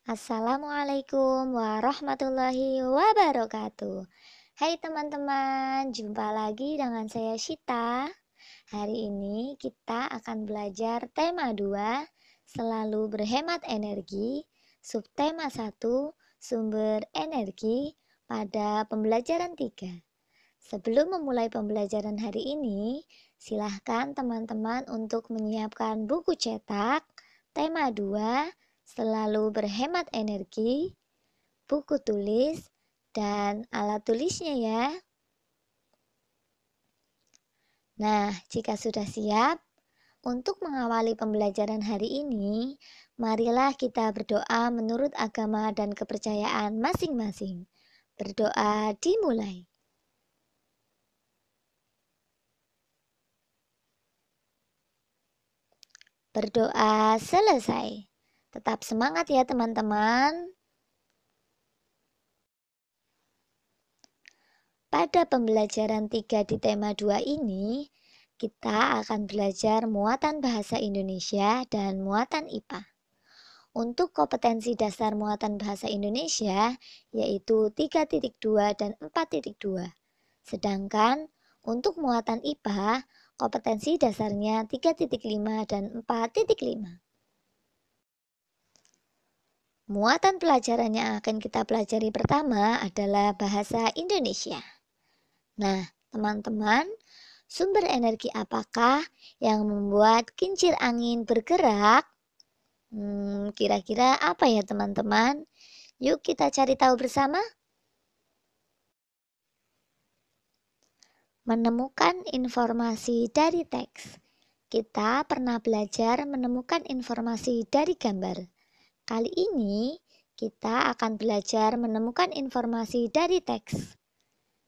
Assalamualaikum warahmatullahi wabarakatuh. Hai teman-teman, jumpa lagi dengan saya Shita. Hari ini kita akan belajar tema 2, selalu berhemat energi, subtema 1, sumber energi pada pembelajaran 3. Sebelum memulai pembelajaran hari ini, silahkan teman-teman untuk menyiapkan buku cetak, tema 2, selalu berhemat energi, buku tulis, dan alat tulisnya ya. Nah, jika sudah siap, untuk mengawali pembelajaran hari ini, marilah kita berdoa menurut agama dan kepercayaan masing-masing. Berdoa dimulai. Berdoa selesai. Tetap semangat ya teman-teman. Pada pembelajaran 3 di tema 2 ini, kita akan belajar muatan bahasa Indonesia dan muatan IPA. Untuk kompetensi dasar muatan bahasa Indonesia, yaitu 3.2 dan 4.2. Sedangkan untuk muatan IPA, kompetensi dasarnya 3.5 dan 4.5. Muatan pelajaran yang akan kita pelajari pertama adalah bahasa Indonesia. Nah, teman-teman, sumber energi apakah yang membuat kincir angin bergerak? Kira-kira apa ya teman-teman? Yuk kita cari tahu bersama. Menemukan informasi dari teks. Kita pernah belajar menemukan informasi dari gambar. Kali ini kita akan belajar menemukan informasi dari teks.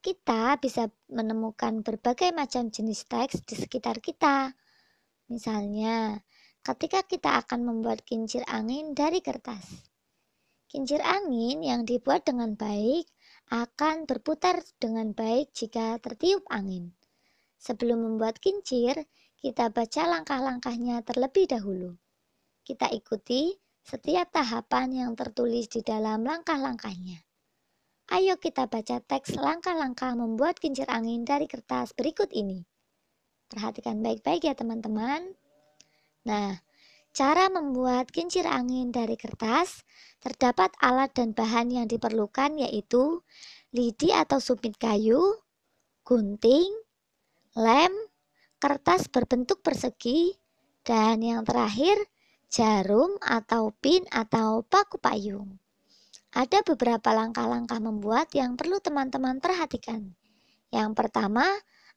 Kita bisa menemukan berbagai macam jenis teks di sekitar kita. Misalnya, ketika kita akan membuat kincir angin dari kertas. Kincir angin yang dibuat dengan baik akan berputar dengan baik jika tertiup angin. Sebelum membuat kincir, kita baca langkah-langkahnya terlebih dahulu. Kita ikuti setiap tahapan yang tertulis di dalam langkah-langkahnya. Ayo kita baca teks langkah-langkah membuat kincir angin dari kertas berikut ini. Perhatikan baik-baik ya teman-teman. Nah, cara membuat kincir angin dari kertas, terdapat alat dan bahan yang diperlukan yaitu lidi atau sumpit kayu, gunting, lem, kertas berbentuk persegi, dan yang terakhir jarum atau pin atau paku payung. Ada beberapa langkah-langkah membuat yang perlu teman-teman perhatikan. Yang pertama,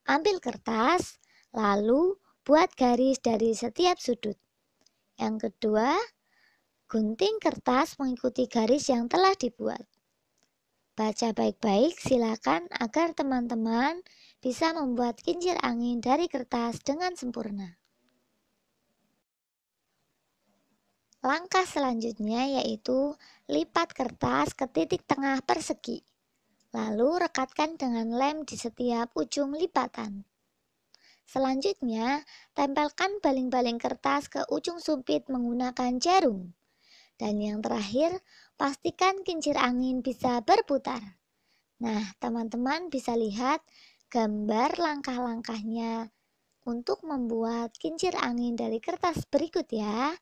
ambil kertas, lalu buat garis dari setiap sudut. Yang kedua, gunting kertas mengikuti garis yang telah dibuat. Baca baik-baik silakan agar teman-teman bisa membuat kincir angin dari kertas dengan sempurna. Langkah selanjutnya yaitu lipat kertas ke titik tengah persegi. Lalu rekatkan dengan lem di setiap ujung lipatan. Selanjutnya, tempelkan baling-baling kertas ke ujung sumpit menggunakan jarum. Dan yang terakhir, pastikan kincir angin bisa berputar. Nah, teman-teman bisa lihat gambar langkah-langkahnya untuk membuat kincir angin dari kertas berikut ya.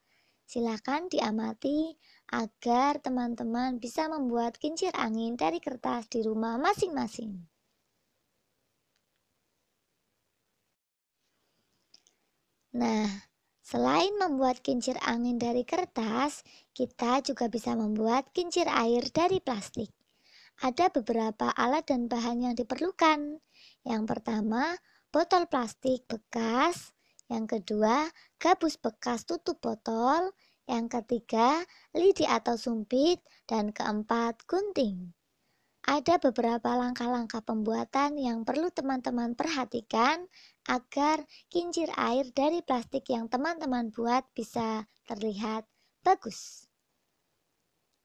Silakan diamati agar teman-teman bisa membuat kincir angin dari kertas di rumah masing-masing. Nah, selain membuat kincir angin dari kertas, kita juga bisa membuat kincir air dari plastik. Ada beberapa alat dan bahan yang diperlukan. Yang pertama, botol plastik bekas. Yang kedua, gabus bekas tutup botol. Yang ketiga, lidi atau sumpit. Dan keempat, gunting. Ada beberapa langkah-langkah pembuatan yang perlu teman-teman perhatikan agar kincir air dari plastik yang teman-teman buat bisa terlihat bagus.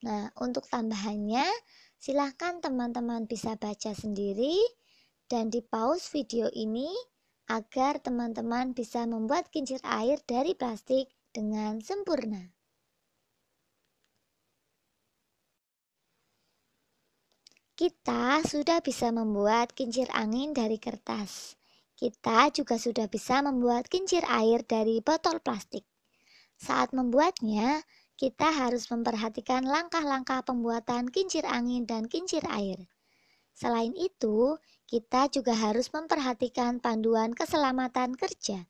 Nah, untuk tambahannya, silahkan teman-teman bisa baca sendiri dan di pause video ini agar teman-teman bisa membuat kincir air dari plastik dengan sempurna. Kita sudah bisa membuat kincir angin dari kertas. Kita juga sudah bisa membuat kincir air dari botol plastik. Saat membuatnya, kita harus memperhatikan langkah-langkah pembuatan kincir angin dan kincir air. Selain itu, kita juga harus memperhatikan panduan keselamatan kerja.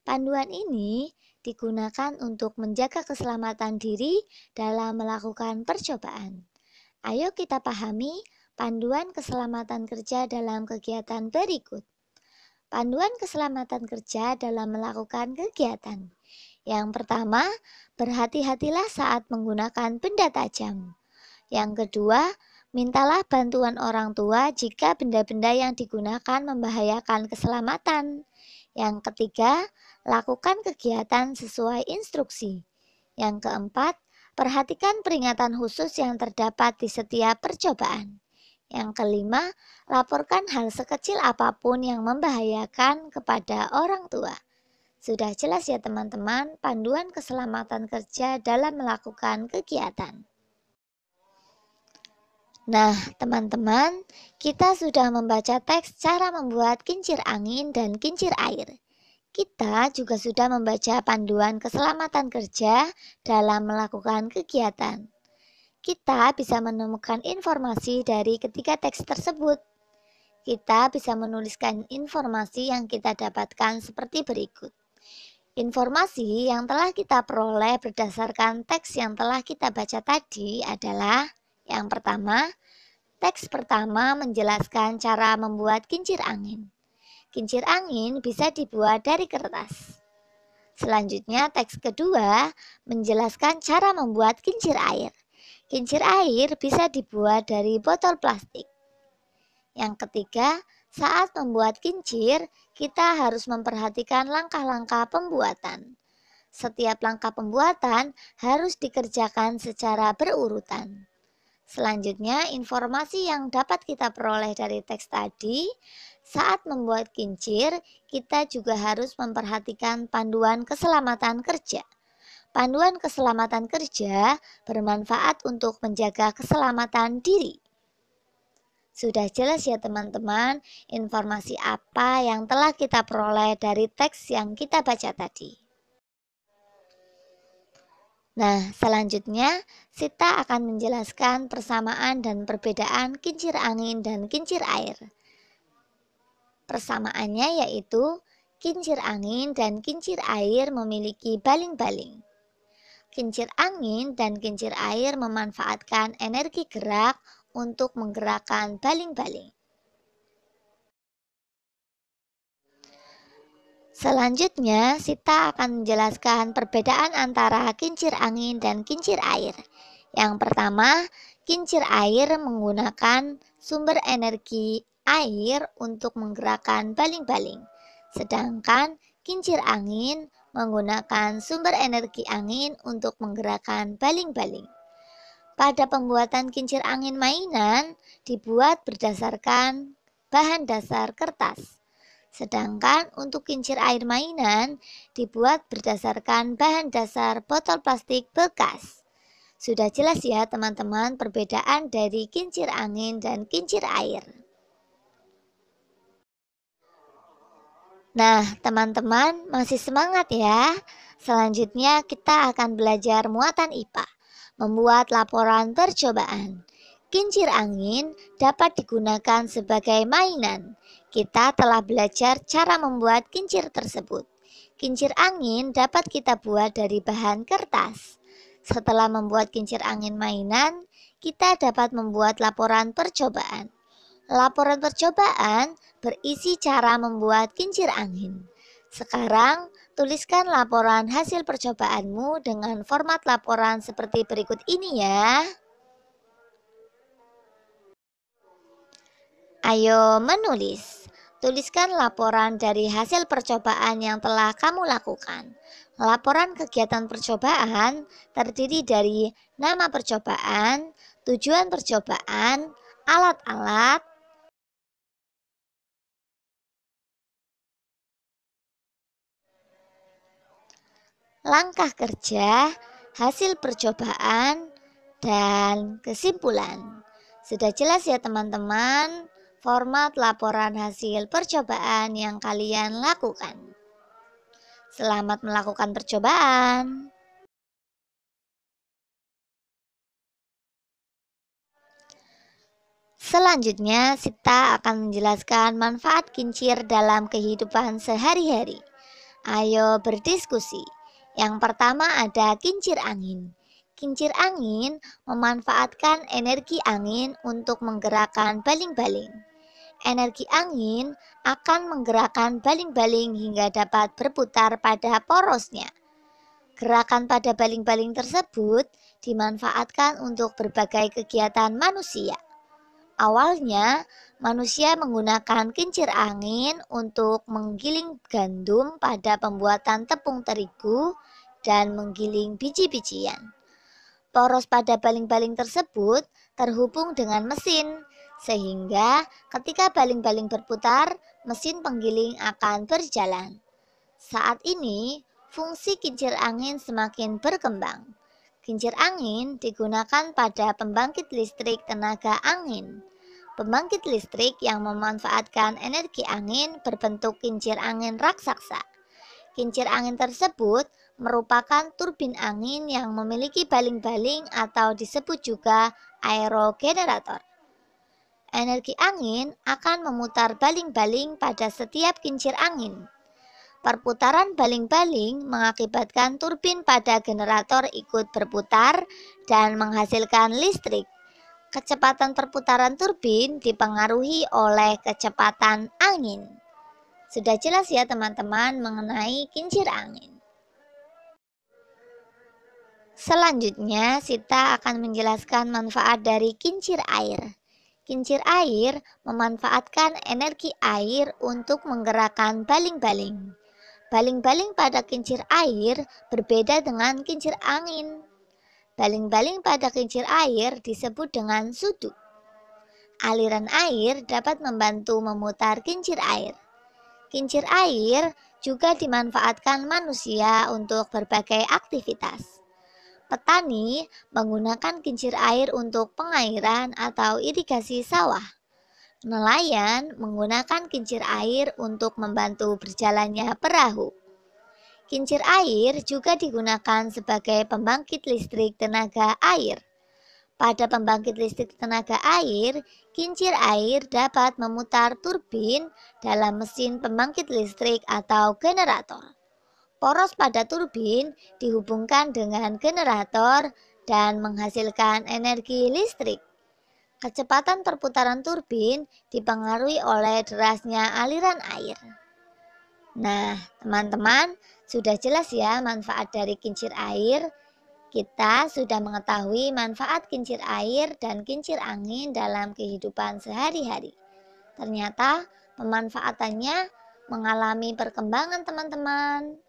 Panduan ini digunakan untuk menjaga keselamatan diri dalam melakukan percobaan. Ayo kita pahami panduan keselamatan kerja dalam kegiatan berikut. Panduan keselamatan kerja dalam melakukan kegiatan. Yang pertama, berhati-hatilah saat menggunakan benda tajam. Yang kedua, mintalah bantuan orang tua jika benda-benda yang digunakan membahayakan keselamatan. Yang ketiga, lakukan kegiatan sesuai instruksi. Yang keempat, perhatikan peringatan khusus yang terdapat di setiap percobaan. Yang kelima, laporkan hal sekecil apapun yang membahayakan kepada orang tua. Sudah jelas ya teman-teman, panduan keselamatan kerja dalam melakukan kegiatan. Nah, teman-teman, kita sudah membaca teks cara membuat kincir angin dan kincir air. Kita juga sudah membaca panduan keselamatan kerja dalam melakukan kegiatan. Kita bisa menemukan informasi dari ketiga teks tersebut. Kita bisa menuliskan informasi yang kita dapatkan seperti berikut. Informasi yang telah kita peroleh berdasarkan teks yang telah kita baca tadi adalah: yang pertama, teks pertama menjelaskan cara membuat kincir angin. Kincir angin bisa dibuat dari kertas. Selanjutnya, teks kedua menjelaskan cara membuat kincir air. Kincir air bisa dibuat dari botol plastik. Yang ketiga, saat membuat kincir, kita harus memperhatikan langkah-langkah pembuatan. Setiap langkah pembuatan harus dikerjakan secara berurutan. Selanjutnya, informasi yang dapat kita peroleh dari teks tadi, saat membuat kincir, kita juga harus memperhatikan panduan keselamatan kerja. Panduan keselamatan kerja bermanfaat untuk menjaga keselamatan diri. Sudah jelas ya teman-teman, informasi apa yang telah kita peroleh dari teks yang kita baca tadi. Nah, selanjutnya Sita akan menjelaskan persamaan dan perbedaan kincir angin dan kincir air. Persamaannya yaitu kincir angin dan kincir air memiliki baling-baling. Kincir angin dan kincir air memanfaatkan energi gerak untuk menggerakkan baling-baling. Selanjutnya, Sita akan menjelaskan perbedaan antara kincir angin dan kincir air. Yang pertama, kincir air menggunakan sumber energi air untuk menggerakkan baling-baling. Sedangkan kincir angin menggunakan sumber energi angin untuk menggerakkan baling-baling. Pada pembuatan kincir angin mainan dibuat berdasarkan bahan dasar kertas. Sedangkan untuk kincir air mainan dibuat berdasarkan bahan dasar botol plastik bekas. Sudah jelas ya teman-teman perbedaan dari kincir angin dan kincir air. Nah, teman-teman masih semangat ya? Selanjutnya kita akan belajar muatan IPA, membuat laporan percobaan. Kincir angin dapat digunakan sebagai mainan. Kita telah belajar cara membuat kincir tersebut. Kincir angin dapat kita buat dari bahan kertas. Setelah membuat kincir angin mainan, kita dapat membuat laporan percobaan. Laporan percobaan berisi cara membuat kincir angin. Sekarang, tuliskan laporan hasil percobaanmu dengan format laporan seperti berikut ini ya. Ayo menulis. Tuliskan laporan dari hasil percobaan yang telah kamu lakukan. Laporan kegiatan percobaan terdiri dari nama percobaan, tujuan percobaan, alat-alat, langkah kerja, hasil percobaan, dan kesimpulan. Sudah jelas ya teman-teman, format laporan hasil percobaan yang kalian lakukan. Selamat melakukan percobaan. Selanjutnya, Sita akan menjelaskan manfaat kincir dalam kehidupan sehari-hari. Ayo berdiskusi. Yang pertama ada kincir angin. Kincir angin memanfaatkan energi angin untuk menggerakkan baling-baling. Energi angin akan menggerakkan baling-baling hingga dapat berputar pada porosnya. Gerakan pada baling-baling tersebut dimanfaatkan untuk berbagai kegiatan manusia. Awalnya, manusia menggunakan kincir angin untuk menggiling gandum pada pembuatan tepung terigu dan menggiling biji-bijian. Poros pada baling-baling tersebut terhubung dengan mesin, sehingga ketika baling-baling berputar, mesin penggiling akan berjalan. Saat ini, fungsi kincir angin semakin berkembang. Kincir angin digunakan pada pembangkit listrik tenaga angin. Pembangkit listrik yang memanfaatkan energi angin berbentuk kincir angin raksasa. Kincir angin tersebut merupakan turbin angin yang memiliki baling-baling atau disebut juga aerogenerator. Energi angin akan memutar baling-baling pada setiap kincir angin. Perputaran baling-baling mengakibatkan turbin pada generator ikut berputar dan menghasilkan listrik. Kecepatan perputaran turbin dipengaruhi oleh kecepatan angin. Sudah jelas ya teman-teman mengenai kincir angin. Selanjutnya, Sita akan menjelaskan manfaat dari kincir air. Kincir air memanfaatkan energi air untuk menggerakkan baling-baling. Baling-baling pada kincir air berbeda dengan kincir angin. Baling-baling pada kincir air disebut dengan sudu. Aliran air dapat membantu memutar kincir air. Kincir air juga dimanfaatkan manusia untuk berbagai aktivitas. Petani menggunakan kincir air untuk pengairan atau irigasi sawah. Nelayan menggunakan kincir air untuk membantu berjalannya perahu. Kincir air juga digunakan sebagai pembangkit listrik tenaga air. Pada pembangkit listrik tenaga air, kincir air dapat memutar turbin dalam mesin pembangkit listrik atau generator. Poros pada turbin dihubungkan dengan generator dan menghasilkan energi listrik. Kecepatan perputaran turbin dipengaruhi oleh derasnya aliran air. Nah, teman-teman, sudah jelas ya manfaat dari kincir air. Kita sudah mengetahui manfaat kincir air dan kincir angin dalam kehidupan sehari-hari. Ternyata pemanfaatannya mengalami perkembangan teman-teman.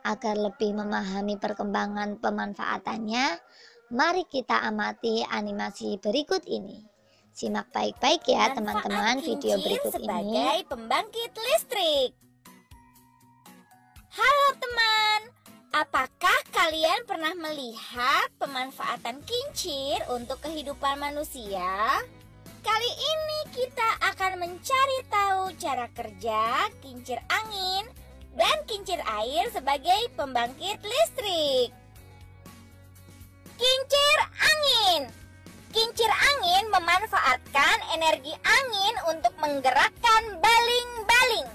Agar lebih memahami perkembangan pemanfaatannya, mari kita amati animasi berikut ini. Simak baik-baik ya teman-teman video berikut ini. Sebagai pembangkit listrik. Halo teman, apakah kalian pernah melihat pemanfaatan kincir untuk kehidupan manusia? Kali ini kita akan mencari tahu cara kerja kincir angin dan kincir air sebagai pembangkit listrik. Kincir angin. Kincir angin memanfaatkan energi angin untuk menggerakkan baling-baling.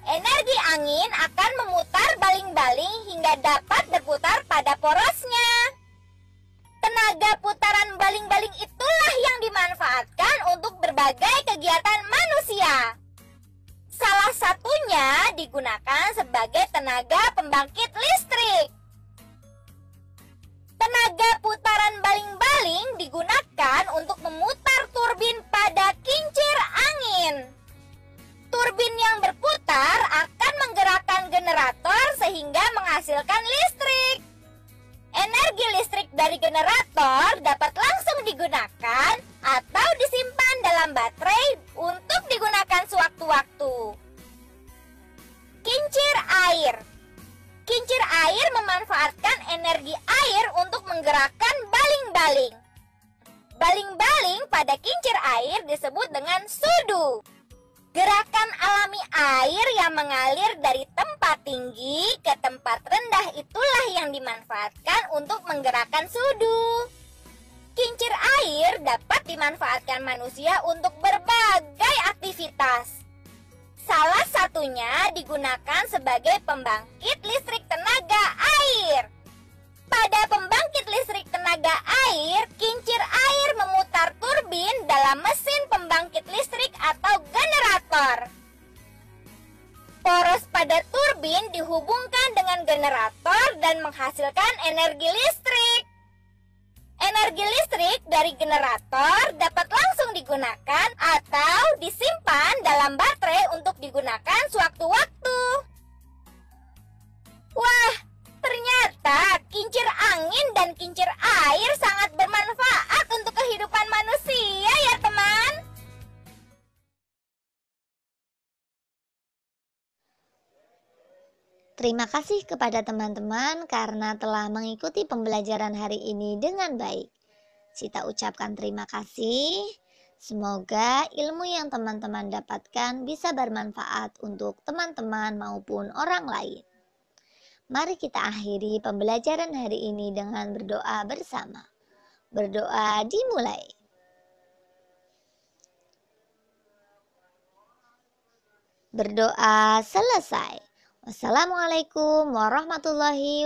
Energi angin akan memutar baling-baling hingga dapat berputar pada porosnya. Tenaga putaran baling-baling itulah yang dimanfaatkan untuk berbagai kegiatan manusia. Salah satunya digunakan sebagai tenaga pembangkit listrik. Tenaga putaran baling-baling digunakan untuk memutar turbin pada kincir angin. Turbin yang berputar akan menggerakkan generator sehingga menghasilkan listrik. Energi listrik dari generator dapat langsung digunakan atau disimpan dalam baterai untuk digunakan sewaktu-waktu. Kincir air. Kincir air memanfaatkan energi air untuk menggerakkan baling-baling. Baling-baling pada kincir air disebut dengan sudu. Gerakan alami air yang mengalir dari tempat tinggi ke tempat rendah itulah yang dimanfaatkan untuk menggerakkan sudu. Kincir air dapat dimanfaatkan manusia untuk berbagai aktivitas. Salah satunya digunakan sebagai pembangkit listrik tenaga air. Pada pembangkit listrik tenaga air, kincir air memutar turbin dalam mesin pembangkit listrik atau generator. Poros pada turbin dihubungkan dengan generator dan menghasilkan energi listrik. Energi listrik dari generator dapat langsung digunakan atau disimpan dalam baterai untuk digunakan sewaktu-waktu. Wah, ternyata kincir angin dan kincir air sangat bermanfaat untuk kehidupan manusia ya teman. Terima kasih kepada teman-teman karena telah mengikuti pembelajaran hari ini dengan baik. Sita ucapkan terima kasih. Semoga ilmu yang teman-teman dapatkan bisa bermanfaat untuk teman-teman maupun orang lain. Mari kita akhiri pembelajaran hari ini dengan berdoa bersama. Berdoa dimulai. Berdoa selesai. Wassalamualaikum warahmatullahi wabarakatuh.